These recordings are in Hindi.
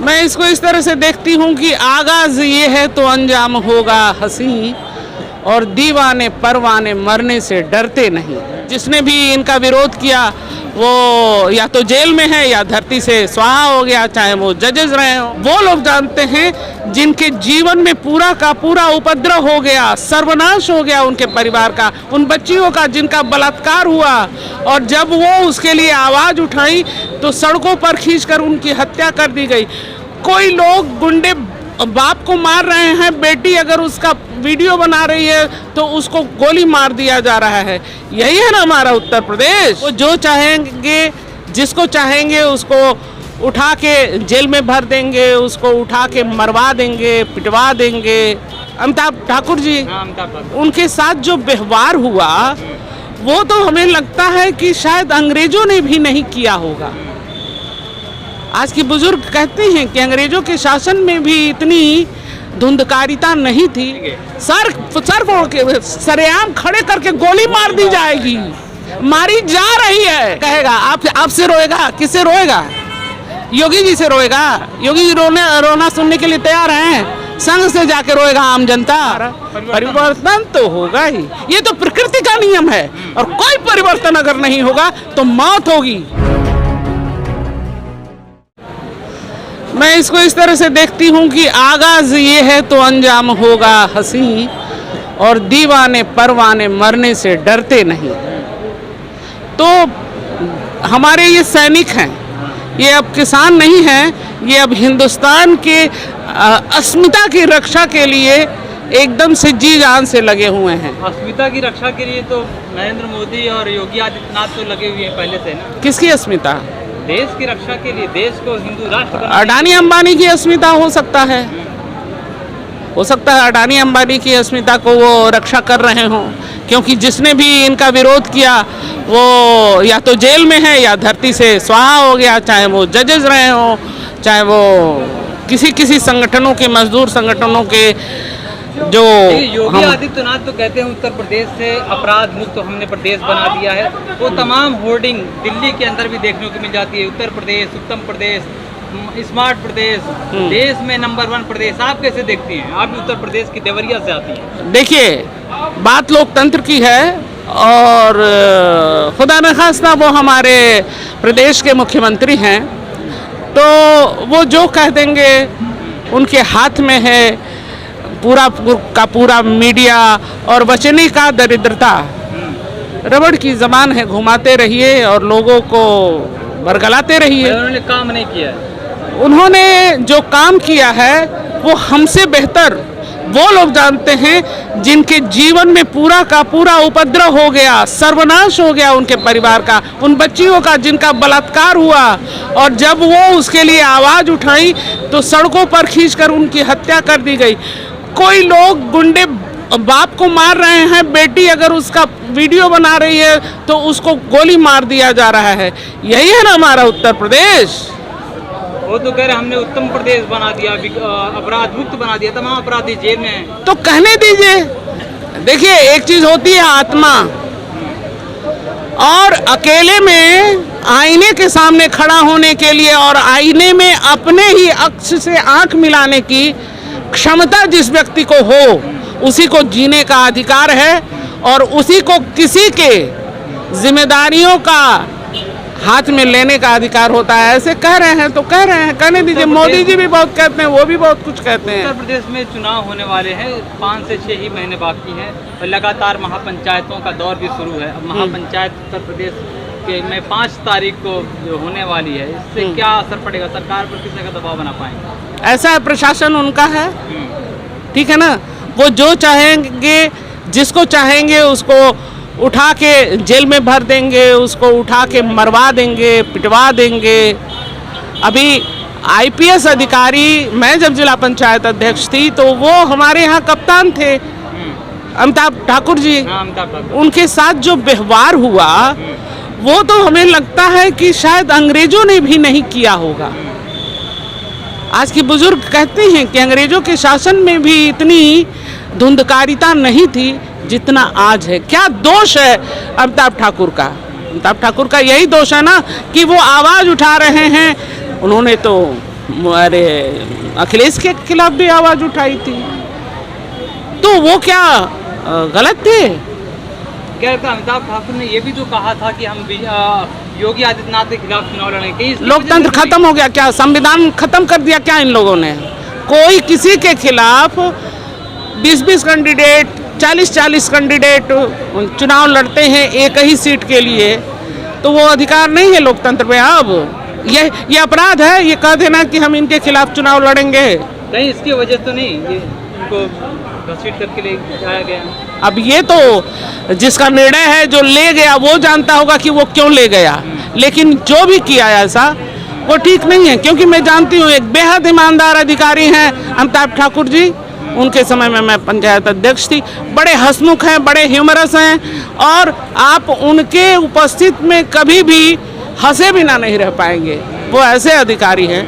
मैं इसको इस तरह से देखती हूँ कि आगाज ये है तो अंजाम होगा हंसी, और दीवाने परवाने मरने से डरते नहीं। जिसने भी इनका विरोध किया वो या तो जेल में है या धरती से स्वाहा हो गया, चाहे वो जजेस रहे हो। वो लोग जानते हैं जिनके जीवन में पूरा का पूरा उपद्रव हो गया, सर्वनाश हो गया उनके परिवार का, उन बच्चियों का जिनका बलात्कार हुआ, और जब वो उसके लिए आवाज़ उठाई तो सड़कों पर खींचकर उनकी हत्या कर दी गई। कोई लोग गुंडे बाप को मार रहे हैं, बेटी अगर उसका वीडियो बना रही है तो उसको गोली मार दिया जा रहा है। यही है ना हमारा उत्तर प्रदेश। वो जो चाहेंगे, जिसको चाहेंगे उसको उठा के जेल में भर देंगे, उसको उठा के मरवा देंगे, पिटवा देंगे। अमिताभ ठाकुर जी, उनके साथ जो व्यवहार हुआ वो तो हमें लगता है कि शायद अंग्रेजों ने भी नहीं किया होगा। आज के बुजुर्ग कहते हैं कि अंग्रेजों के शासन में भी इतनी धुंधकारिता नहीं थी। सर फोड़ के सरेआम खड़े करके गोली मार दी जाएगी, मारी जा रही है। कहेगा आपसे रोएगा, किससे रोएगा? योगी जी से रोएगा। योगी जी रोना सुनने के लिए तैयार हैं। संघ से जाके रोएगा आम जनता। परिवर्तन तो होगा ही, ये तो प्रकृति का नियम है, और कोई परिवर्तन अगर नहीं होगा तो मौत होगी। मैं इसको इस तरह से देखती हूँ कि आगाज ये है तो अंजाम होगा हंसी, और दीवाने परवाने मरने से डरते नहीं। तो हमारे ये सैनिक हैं, ये अब किसान नहीं हैं, ये अब हिंदुस्तान के अस्मिता की रक्षा के लिए एकदम से जी जान से लगे हुए हैं। अस्मिता की रक्षा के लिए तो नरेंद्र मोदी और योगी आदित्यनाथ तो लगे हुए हैं पहले से ना। किसकी अस्मिता? देश की रक्षा के लिए, देश को हिंदू राष्ट्र। अडानी अंबानी की अस्मिता हो सकता है, अडानी अंबानी की अस्मिता को वो रक्षा कर रहे हों, क्योंकि जिसने भी इनका विरोध किया वो या तो जेल में है या धरती से स्वाहा हो गया, चाहे वो जजेस रहे हों, चाहे वो किसी संगठनों के, मजदूर संगठनों के। जो योगी आदित्यनाथ तो कहते हैं उत्तर प्रदेश से अपराध मुक्त हमने प्रदेश बना दिया है। वो तमाम होर्डिंग दिल्ली के अंदर भी देखने को मिल जाती है। उत्तर प्रदेश, उत्तम प्रदेश, स्मार्ट प्रदेश, देश में नंबर 1 प्रदेश। आप कैसे देखती हैं? आप भी उत्तर प्रदेश की देवरिया से आती हैं। देखिए, बात लोकतंत्र की है, और खुदा न खास्ता वो हमारे प्रदेश के मुख्यमंत्री हैं, तो वो जो कह देंगे उनके हाथ में है पूरा का पूरा मीडिया, और बचने का दरिद्रता। रबड़ की जबान है, घुमाते रहिए और लोगों को बरगलाते रहिए। उन्होंने काम नहीं किया है। उन्होंने जो काम किया है वो हमसे बेहतर वो लोग जानते हैं जिनके जीवन में पूरा का पूरा उपद्रव हो गया, सर्वनाश हो गया उनके परिवार का, उन बच्चियों का जिनका बलात्कार हुआ, और जब वो उसके लिए आवाज़ उठाई तो सड़कों पर खींचकर उनकी हत्या कर दी गई। कोई लोग गुंडे बाप को मार रहे हैं, बेटी अगर उसका वीडियो बना रही है तो उसको गोली मार दिया जा रहा है। यही है ना हमारा उत्तर प्रदेश। वो तो कह रहे हमने उत्तम प्रदेश बना दिया, अपराध मुक्त बना दिया, तमाम अपराधी जेल में हैं। तो कहने दीजिए। देखिए, एक चीज होती है आत्मा, और अकेले में आईने के सामने खड़ा होने के लिए और आईने में अपने ही अक्ष से आंख मिलाने की क्षमता जिस व्यक्ति को हो, उसी को जीने का अधिकार है, और उसी को किसी के जिम्मेदारियों का हाथ में लेने का अधिकार होता है। ऐसे कह रहे हैं तो कह रहे हैं, कहने दीजिए। मोदी जी भी बहुत कहते हैं, वो भी बहुत कुछ कहते हैं। उत्तर प्रदेश में चुनाव होने वाले हैं, 5 से 6 ही महीने बाकी हैं, और लगातार महापंचायतों का दौर भी शुरू है। अब महापंचायत उत्तर प्रदेश के में 5 तारीख को जो होने वाली है, इससे क्या असर पड़ेगा? सरकार पर किस तरह का दबाव बना पाएंगे? ऐसा है, प्रशासन उनका है, ठीक है ना। वो जो चाहेंगे, जिसको चाहेंगे उसको उठा के जेल में भर देंगे, उसको उठा के मरवा देंगे, पिटवा देंगे। अभी आईपीएस अधिकारी, मैं जब जिला पंचायत अध्यक्ष थी तो वो हमारे यहाँ कप्तान थे, अमिताभ ठाकुर जी। उनके साथ जो व्यवहार हुआ वो तो हमें लगता है कि शायद अंग्रेजों ने भी नहीं किया होगा। आज के बुजुर्ग कहते हैं कि अंग्रेजों के शासन में भी इतनी धुंधकारिता नहीं थी जितना आज है। क्या दोष है अमिताभ ठाकुर का? अमिताभ ठाकुर का यही दोष है ना कि वो आवाज़ उठा रहे हैं। उन्होंने तो अरे अखिलेश के खिलाफ भी आवाज उठाई थी, तो वो क्या गलत थे? क्या लगता है अमिताभ ठाकुर ने ये भी तो कहा था कि हम योगी आदित्यनाथ के खिलाफ चुनाव लड़ेंगे? लोकतंत्र खत्म हो गया क्या? संविधान खत्म कर दिया क्या इन लोगों ने? कोई किसी के खिलाफ 20-20 कैंडिडेट, 40-40 कैंडिडेट चुनाव लड़ते हैं एक ही सीट के लिए, तो वो अधिकार नहीं है लोकतंत्र में। अब ये अपराध है ये कह देना कि हम इनके खिलाफ चुनाव लड़ेंगे। नहीं, इसकी वजह तो नहीं, ये इनको घसीट करके ले जाया गया। अब ये तो जिसका निर्णय है, जो ले गया वो जानता होगा कि वो क्यों ले गया, लेकिन जो भी किया ऐसा वो ठीक नहीं है। क्योंकि मैं जानती हूँ एक बेहद ईमानदार अधिकारी हैं अमिताभ ठाकुर जी, उनके समय में मैं पंचायत अध्यक्ष थी, बड़े हंसमुख हैं, बड़े ह्यूमरस हैं, और आप उनके उपस्थित में कभी भी हंसे बिना नहीं रह पाएंगे। वो ऐसे अधिकारी हैं।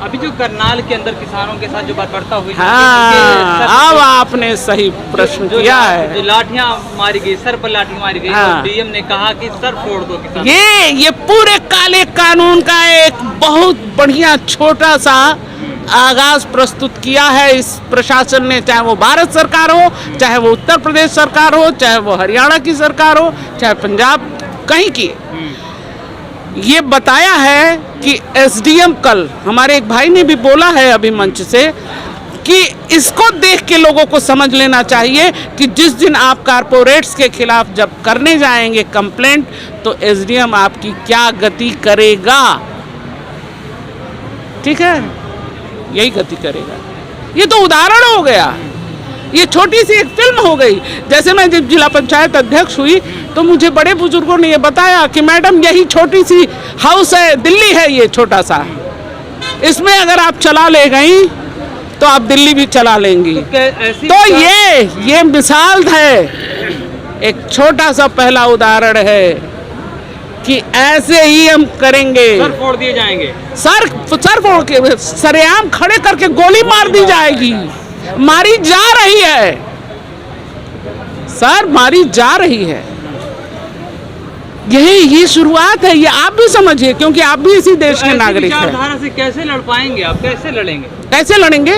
अभी जो करनाल के अंदर किसानों के साथ जो बातचीत हुई, हाँ, अब आपने सही प्रश्न किया है। जो लाठियां मारी गई, सर पर लाठी मारी गई, हाँ। डीएम ने कहा कि सर फोड़ दो किसान। ये पूरे काले कानून का एक बहुत बढ़िया छोटा सा आगाज प्रस्तुत किया है इस प्रशासन ने, चाहे वो भारत सरकार हो, चाहे वो उत्तर प्रदेश सरकार हो, चाहे वो हरियाणा की सरकार हो, चाहे पंजाब कहीं की। ये बताया है कि एसडीएम, कल हमारे एक भाई ने भी बोला है अभी मंच से, कि इसको देख के लोगों को समझ लेना चाहिए कि जिस दिन आप कारपोरेट्स के खिलाफ जब करने जाएंगे कंप्लेंट, तो एसडीएम आपकी क्या गति करेगा। ठीक है, यही गति करेगा। ये तो उदाहरण हो गया, ये छोटी सी एक फिल्म हो गई। जैसे मैं जब जिला पंचायत अध्यक्ष हुई तो मुझे बड़े बुजुर्गों ने ये बताया कि मैडम यही छोटी सी हाउस है, दिल्ली है ये छोटा सा, इसमें अगर आप चला ले गई तो आप दिल्ली भी चला लेंगी। तो ये मिसाल है, एक छोटा सा पहला उदाहरण है कि ऐसे ही हम करेंगे। सर फोड़ दिए जाएंगे, सर फोड़ के सरेआम खड़े करके गोली मार दी जाएगी। मारी जा रही है सर, मारी जा रही है। यही शुरुआत है, ये आप भी समझिए, क्योंकि आप भी इसी देश के नागरिक हैं। विचारधारा से कैसे लड़ पाएंगे आप? कैसे लड़ेंगे? कैसे लड़ेंगे?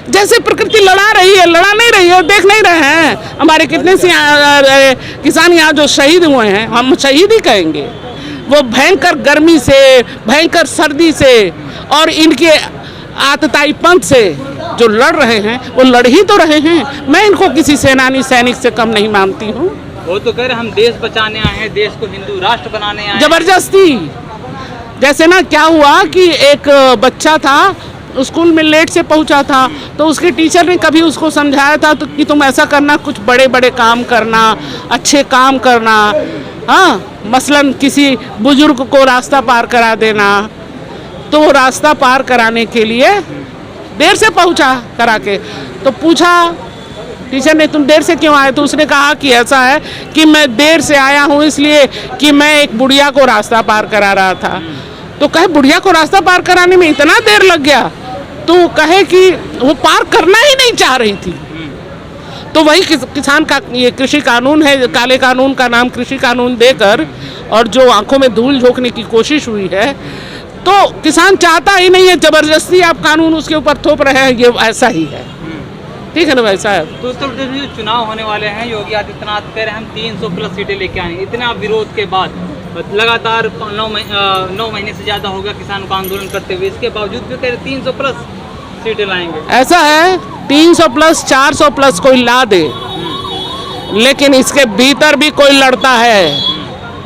जैसे प्रकृति लड़ा रही है, लड़ा नहीं रही है, देख नहीं रहे हैं हमारे कितने से किसान यहाँ जो शहीद हुए हैं, हम शहीद ही कहेंगे। वो भयंकर गर्मी से, भयंकर सर्दी से और इनके आतताईपन से जो लड़ रहे हैं, वो लड़ ही तो रहे हैं। मैं इनको किसी सेनानी सैनिक से कम नहीं मानती हूँ। वो तो कह रहे हम देश बचाने आए हैं, देश को हिंदू राष्ट्र बनाने आए हैं। जबरदस्ती। जैसे ना क्या हुआ कि एक बच्चा था, स्कूल में लेट से पहुंचा था, तो उसके टीचर ने कभी उसको समझाया था तो कि तुम ऐसा करना, कुछ बड़े बड़े काम करना, अच्छे काम करना, हाँ, मसलन किसी बुजुर्ग को रास्ता पार करा देना। तो वो रास्ता पार कराने के लिए देर से पहुंचा करा के, तो पूछा टीचर ने तुम देर से क्यों आए? तो उसने कहा कि ऐसा है कि मैं देर से आया हूँ इसलिए कि मैं एक बुढ़िया को रास्ता पार करा रहा था। तो कहे बुढ़िया को रास्ता पार कराने में इतना देर लग गया? तो कहे कि वो पार करना ही नहीं चाह रही थी। तो वही किसान का ये कृषि कानून है, काले कानून का नाम कृषि कानून देकर, और जो आंखों में धूल झोंकने की कोशिश हुई है, तो किसान चाहता ही नहीं है, जबरदस्ती आप कानून उसके ऊपर थोप रहे हैं। ये ऐसा ही है, ठीक है ना भाई साहब? तो उत्तर प्रदेश में जो चुनाव होने वाले हैं, योगी आदित्यनाथ कह रहे हैं हम 300 प्लस सीटें लेके आएंगे। इतना विरोध के बाद लगातार 9 महीने से ज़्यादा हो गया किसानों का आंदोलन करते हुए, इसके बावजूद भी कह रहे 300 प्लस सीटें लाएंगे। ऐसा है, 300 प्लस 400 प्लस कोई ला दे, लेकिन इसके भीतर भी कोई लड़ता है।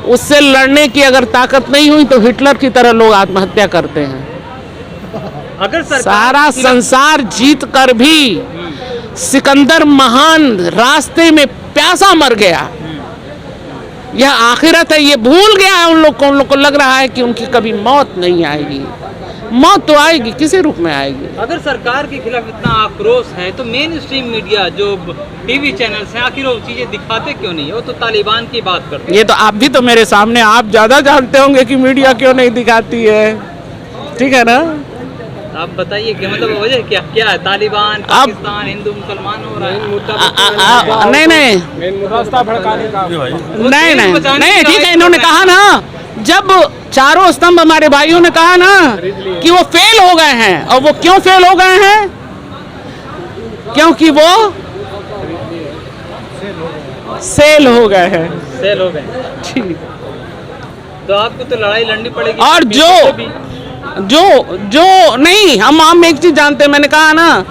उससे लड़ने की अगर ताकत नहीं हुई तो हिटलर की तरह लोग आत्महत्या करते हैं। अगर सारा संसार जीत कर भी सिकंदर महान रास्ते में प्यासा मर गया। यह आखिरत है, ये भूल गया है उन लोग को लग रहा है कि उनकी कभी मौत नहीं आएगी। मौत तो आएगी, किसी रूप में आएगी। अगर सरकार के खिलाफ इतना आक्रोश है तो मेन स्ट्रीम मीडिया जो टीवी चैनल्स हैं, आखिर वो चीजें दिखाते क्यों नहीं? वो तो तालिबान की बात करते हैं। ये तो आप भी तो मेरे सामने, आप ज्यादा जानते होंगे कि मीडिया क्यों नहीं दिखाती है, ठीक है ना? आप बताइए कि मतलब वजह क्या है? तालिबान, पाकिस्तान, हिंदू मुसलमान हो रहा है। नहीं, ठीक है, इन्होंने कहा ना जब चारों स्तंभ हमारे भाइयों ने कहा ना कि वो फेल हो गए हैं, और वो क्यों फेल हो गए हैं? क्योंकि वो सेल हो गए हैं। सेल हो गए। ठीक। तो आपको तो लड़ाई लड़नी पड़ेगी। और जो नहीं, हम एक चीज जानते हैं, मैंने कहा ना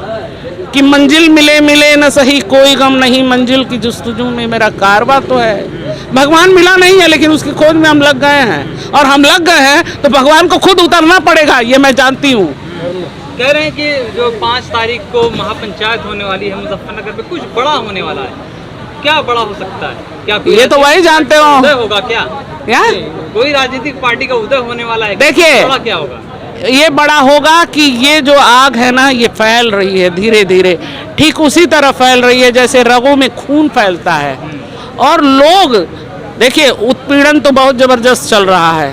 कि मंजिल मिले मिले न सही कोई गम नहीं, मंजिल की जुस्तजू में मेरा कारवा तो है। भगवान मिला नहीं है, लेकिन उसकी खोज में हम लग गए हैं, और हम लग गए हैं तो भगवान को खुद उतरना पड़ेगा, ये मैं जानती हूँ। कह रहे हैं कि जो 5 तारीख को महापंचायत होने वाली है मुजफ्फरनगर में, कुछ बड़ा होने वाला है। क्या बड़ा हो सकता है? क्या ये तो वही जानते हो। उदय होगा क्या? कोई राजनीतिक पार्टी का उदय होने वाला है? देखिए, बड़ा क्या होगा? ये बड़ा होगा कि ये जो आग है ना, ये फैल रही है धीरे धीरे, ठीक उसी तरह फैल रही है जैसे रगों में खून फैलता है। और लोग देखिए, उत्पीड़न तो बहुत जबरदस्त चल रहा है,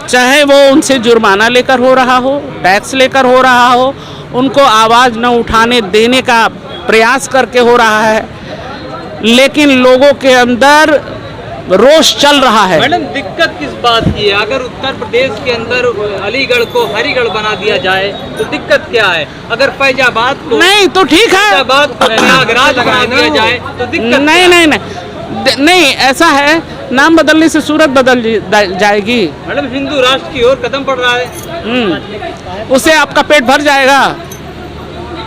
चाहे वो उनसे जुर्माना लेकर हो रहा हो, टैक्स लेकर हो रहा हो, उनको आवाज न उठाने देने का प्रयास करके हो रहा है, लेकिन लोगों के अंदर रोष चल रहा है। मैडम, दिक्कत किस बात की है? अगर उत्तर प्रदेश के अंदर अलीगढ़ को हरिगढ़ बना दिया जाए तो दिक्कत क्या है? अगर फैजाबाद को नहीं तो ठीक है, फैजाबाद को प्रयागराज बना दिया जाए तो दिक्कत नहीं, ऐसा है, नाम बदलने से सूरत बदल जाएगी। मैडम, हिंदू राष्ट्र की ओर कदम बढ़ रहा है, उससे आपका पेट भर जाएगा।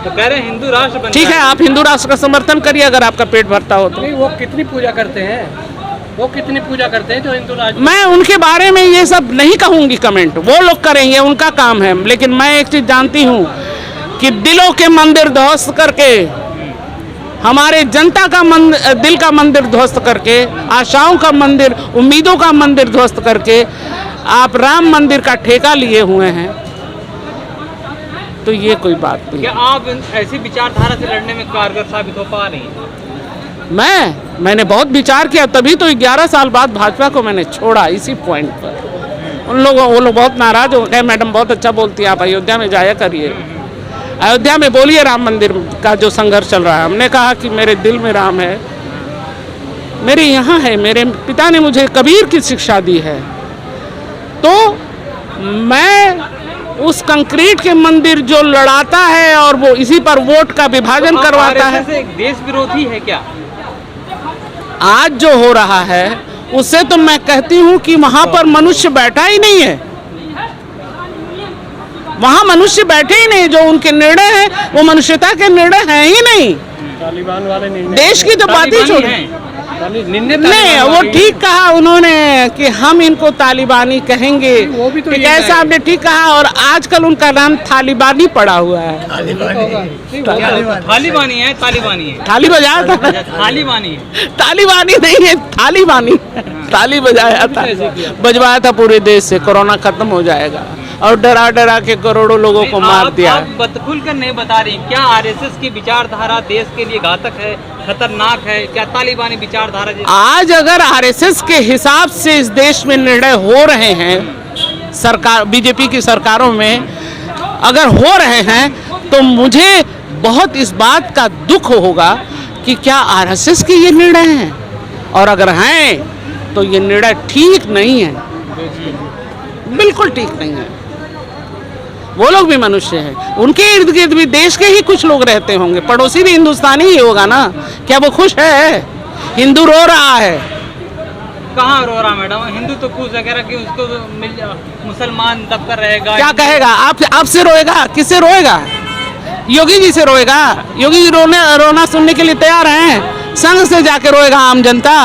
तो कह रहे हैं हिंदू राष्ट्र बन ठीक है, आप हिंदू राष्ट्र का समर्थन करिए अगर आपका पेट भरता हो तो। वो कितनी पूजा करते हैं? वो कितनी पूजा करते हैं जो हिंदू राष्ट्र? मैं उनके बारे में ये सब नहीं कहूंगी कमेंट, वो लोग करेंगे, उनका काम है। लेकिन मैं एक चीज जानती हूँ कि दिलों के मंदिर ध्वस्त करके, हमारे जनता का दिल का मंदिर ध्वस्त करके, आशाओं का मंदिर, उम्मीदों का मंदिर ध्वस्त करके आप राम मंदिर का ठेका लिए हुए हैं, तो ये कोई बात नहीं। क्या आप ऐसी विचारधारा से लड़ने में कारगर साबित हो पा रही हैं? मैंने बहुत विचार किया, तभी तो 11 साल बाद भाजपा को मैंने छोड़ा, इसी पॉइंट पर। वो लोग बहुत नाराज हो गए, मैडम बहुत अच्छा बोलती है, आप अयोध्या में जाया करिए, अयोध्या में बोलिए राम मंदिर का जो संघर्ष चल रहा है। हमने कहा कि मेरे दिल में राम है, मेरे यहाँ है, मेरे पिता ने मुझे कबीर की शिक्षा दी है, तो मैं उस कंक्रीट के मंदिर जो लड़ाता है और वो इसी पर वोट का विभाजन करवाता है। देश विरोधी है क्या आज जो हो रहा है? उससे तो मैं कहती हूँ कि वहां पर मनुष्य बैठा ही नहीं है, वहां मनुष्य बैठे ही नहीं, जो उनके निर्णय हैं वो मनुष्यता के निर्णय हैं ही नहीं। तालिबान वाले देश की तो बात ही छोड़िए। नहीं, वो ठीक कहा उन्होंने कि हम इनको तालिबानी कहेंगे, वो भी तो कैसा आपने ठीक कहा, और आजकल उनका नाम तालिबानी पड़ा हुआ है। तालिबानी है, तालिबानी है, थाली बजाया था, तालिबानी है, तालिबानी नहीं है, तालिबानी, ताली बजाया था, बजवाया था पूरे देश से, कोरोना खत्म हो जाएगा, और डरा डरा के करोड़ों लोगों को मार दिया। आप खुलकर नहीं बता रही, क्या आरएसएस की विचारधारा देश के लिए घातक है, खतरनाक है? क्या तालिबानी विचारधारा? आज अगर आरएसएस के हिसाब से इस देश में निर्णय हो रहे हैं, सरकार बीजेपी की सरकारों में अगर हो रहे हैं, तो मुझे बहुत इस बात का दुख होगा कि क्या आरएसएस के ये निर्णय हैं, और अगर हैं तो ये निर्णय ठीक नहीं है, बिल्कुल ठीक नहीं है। वो लोग भी मनुष्य हैं, उनके इर्द गिर्द भी देश के ही कुछ लोग रहते होंगे, पड़ोसी भी हिंदुस्तानी ही होगा ना। क्या वो खुश है? हिंदू रो रहा है। कहाँ रो रहा मैडम? हिंदू तो खुश है, कह रहा कि उसको मुसलमान दबकर रहेगा। क्या कहेगा? आपसे रोएगा? किससे रोएगा? योगी जी से रोएगा? योगी जी रोना सुनने के लिए तैयार हैं, संघ से जाके रोएगा आम जनता।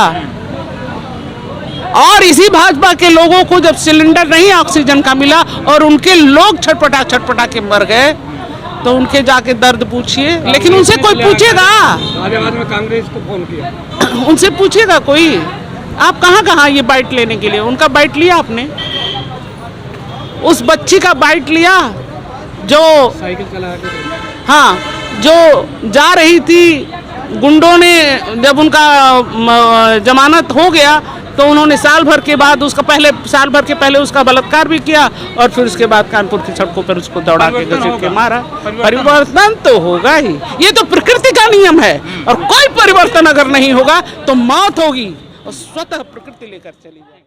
और इसी भाजपा के लोगों को जब सिलेंडर नहीं ऑक्सीजन का मिला और उनके लोग छटपटा के मर गए, तो उनके जाके दर्द पूछिए, लेकिन उनसे कोई पूछेगा? गाजियाबाद में कांग्रेस को फोन किया, उनसे पूछेगा कोई? आप कहाँ ये बाइट लेने के लिए? उनका बाइट लिया आपने? उस बच्ची का बाइट लिया जो साइकिल चला के? हाँ, जो जा रही थी, गुंडों ने जब उनका जमानत हो गया तो उन्होंने साल भर के पहले उसका बलात्कार भी किया, और फिर उसके बाद कानपुर की सड़कों पर उसको दौड़ा के घसीट के मारा। परिवर्तन तो होगा ही, ये तो प्रकृति का नियम है, और कोई परिवर्तन अगर नहीं होगा तो मौत होगी, और स्वतः प्रकृति लेकर चली जाएगी।